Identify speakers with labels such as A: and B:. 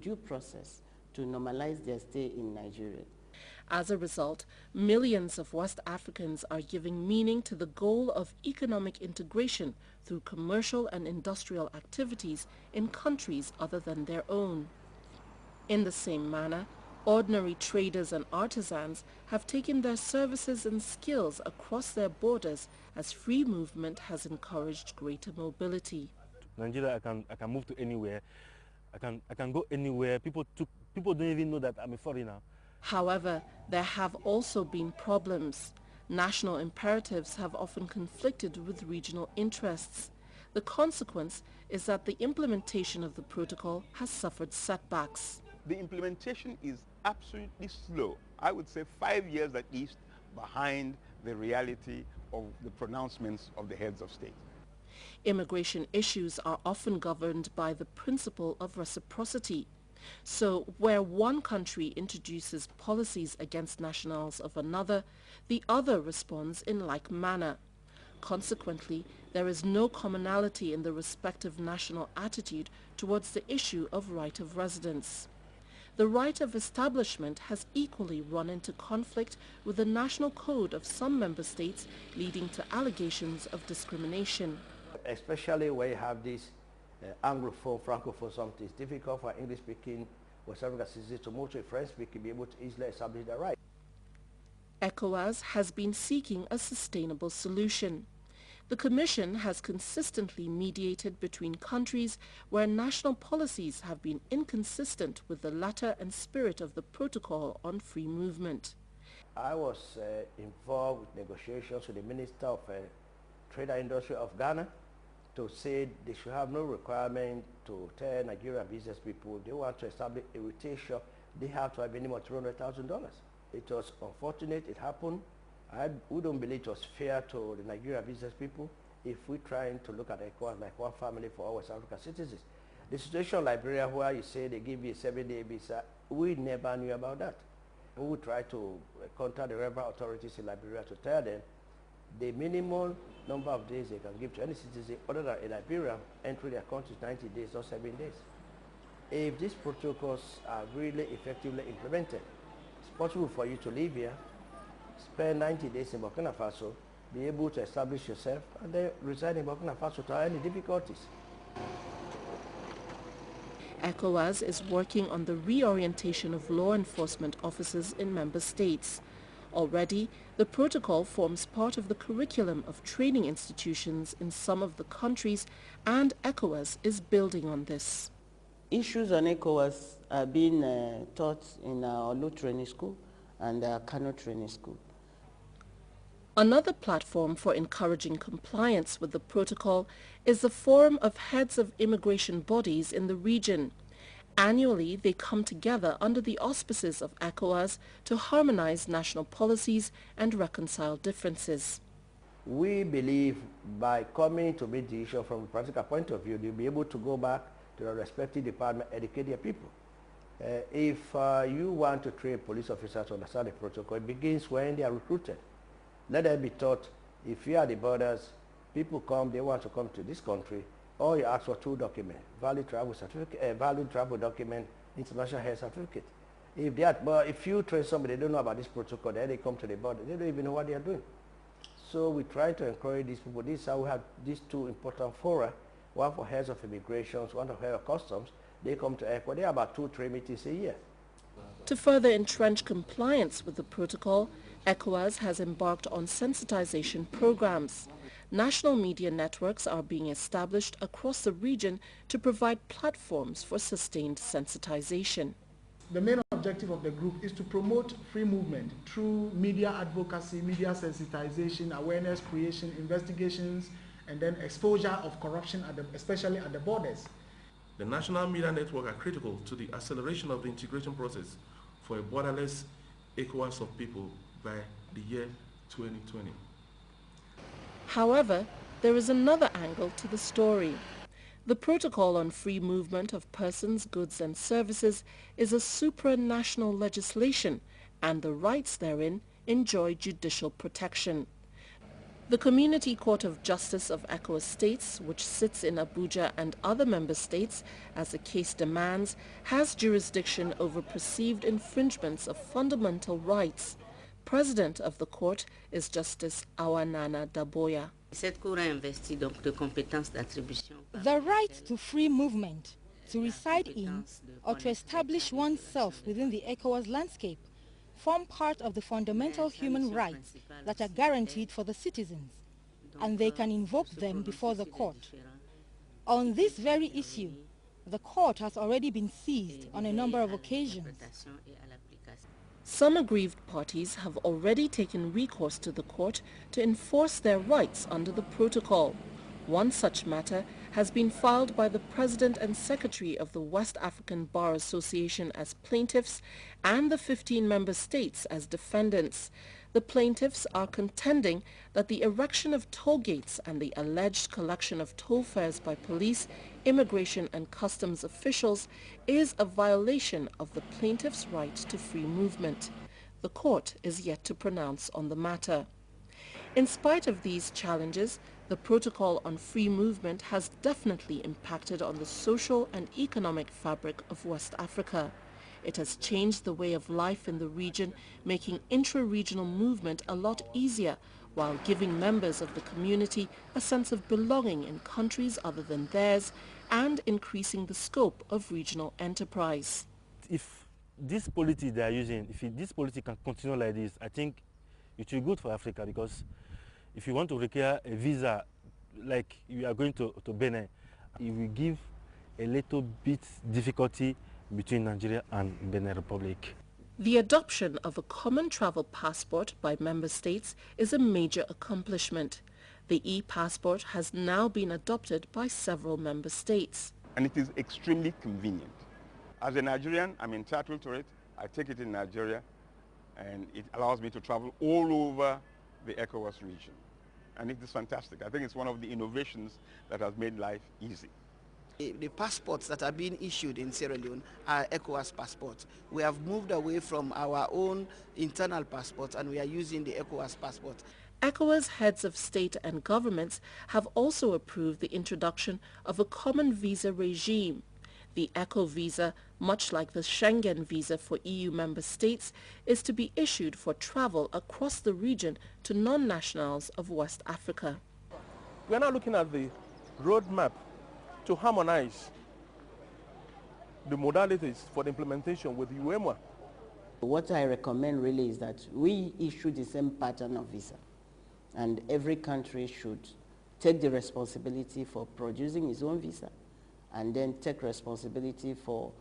A: due process to normalize their stay in Nigeria.
B: As a result, millions of West Africans are giving meaning to the goal of economic integration through commercial and industrial activities in countries other than their own. In the same manner, ordinary traders and artisans have taken their services and skills across their borders as free movement has encouraged greater mobility.
C: Nigeria, I can move to anywhere. I can go anywhere. People don't even know that I'm a foreigner.
B: However, there have also been problems. National imperatives have often conflicted with regional interests. The consequence is that the implementation of the protocol has suffered setbacks.
D: The implementation is absolutely slow. I would say 5 years at least behind the reality of the pronouncements of the heads of state.
B: Immigration issues are often governed by the principle of reciprocity. So where one country introduces policies against nationals of another, the other responds in like manner. Consequently, there is no commonality in the respective national attitude towards the issue of right of residence. The right of establishment has equally run into conflict with the national code of some member states, leading to allegations of discrimination.
E: Especially where you have this Anglophone, Francophone, something, it's difficult for English-speaking West African citizens to move to a French-speaking, be able to easily establish their right.
B: ECOWAS has been seeking a sustainable solution. The Commission has consistently mediated between countries where national policies have been inconsistent with the letter and spirit of the Protocol on Free Movement.
E: I was involved with negotiations with the Minister of Trade and Industry of Ghana to say they should have no requirement to tell Nigerian business people if they want to establish a retail shop, they have to have minimum $200,000. It was unfortunate, it happened. We don't believe it was fair to the Nigerian business people if we're trying to look at ECOWAS like one family for all West African citizens. The situation in Liberia where you say they give you a 7-day visa, we never knew about that. We would try to contact the relevant authorities in Liberia to tell them the minimum number of days they can give to any citizen other than a Liberian entering their country is 90 days or 7 days. If these protocols are really effectively implemented, it's possible for you to live here, spend 90 days in Burkina Faso, be able to establish yourself, and then reside in Burkina Faso without any difficulties.
B: ECOWAS is working on the reorientation of law enforcement officers in member states. Already, the protocol forms part of the curriculum of training institutions in some of the countries, and ECOWAS is building on this.
A: Issues on ECOWAS are being taught in our Olu training school and our Kano training school.
B: Another platform for encouraging compliance with the protocol is the Forum of Heads of Immigration Bodies in the region. Annually, they come together under the auspices of ECOWAS to harmonize national policies and reconcile differences.
E: We believe by coming to meet the issue from a practical point of view, they'll be able to go back to the respective department, educate their people. If you want to train police officers to understand the protocol, it begins when they are recruited. Let them be taught, if you are the borders, people come, they want to come to this country, all you ask for 2 documents, valid travel certificate, valid travel document, international health certificate. If you train somebody, they don't know about this protocol, then they come to the border, they don't even know what they are doing. So we try to encourage these people. This is how we have these 2 important fora, one for heads of immigration, one for heads of customs. They come to ECOWAS. They have about 2-3 meetings a year.
B: To further entrench compliance with the protocol, ECOWAS has embarked on sensitization programs. National media networks are being established across the region to provide platforms for sustained sensitization.
F: The main objective of the group is to promote free movement through media advocacy, media sensitization, awareness creation, investigations, and then exposure of corruption, especially at the borders.
G: The national media network are critical to the acceleration of the integration process for a borderless ECOWAS of people by the year 2020.
B: However, there is another angle to the story. The Protocol on Free Movement of Persons, Goods and Services is a supranational legislation, and the rights therein enjoy judicial protection. The Community Court of Justice of ECOWAS states, which sits in Abuja and other member states as the case demands, has jurisdiction over perceived infringements of fundamental rights. President of the court is Justice Awanana Daboya.
H: The right to free movement, to reside in, or to establish oneself within the ECOWAS landscape form part of the fundamental human rights that are guaranteed for the citizens, and they can invoke them before the court. On this very issue, the court has already been seized on a number of occasions.
B: Some aggrieved parties have already taken recourse to the court to enforce their rights under the protocol. One such matter has been filed by the President and Secretary of the West African Bar Association as plaintiffs and the 15 member states as defendants. The plaintiffs are contending that the erection of toll gates and the alleged collection of toll fares by police, immigration and customs officials is a violation of the plaintiffs' right to free movement. The court is yet to pronounce on the matter. In spite of these challenges, the Protocol on Free Movement has definitely impacted on the social and economic fabric of West Africa. It has changed the way of life in the region, making intra-regional movement a lot easier, while giving members of the community a sense of belonging in countries other than theirs and increasing the scope of regional enterprise.
C: If this policy they are using, this policy can continue like this, I think it will be good for Africa, because if you want to require a visa like you are going to Benin, it will give a little bit difficulty between Nigeria and Benin Republic.
B: The adoption of a common travel passport by member states is a major accomplishment. The e-passport has now been adopted by several member states.
D: And it is extremely convenient. As a Nigerian, I'm entitled to it. I take it in Nigeria, and it allows me to travel all over the ECOWAS region. And it is fantastic. I think it's one of the innovations that has made life easy.
I: The passports that are being issued in Sierra Leone are ECOWAS passports. We have moved away from our own internal passports, and we are using the ECOWAS passport.
B: ECOWAS heads of state and governments have also approved the introduction of a common visa regime. The ECO visa, much like the Schengen visa for EU member states, is to be issued for travel across the region to non-nationals of West Africa.
G: We are now looking at the roadmap to harmonize the modalities for the implementation with UEMOA.
A: What I recommend really is that we issue the same pattern of visa, and every country should take the responsibility for producing its own visa, and then take responsibility for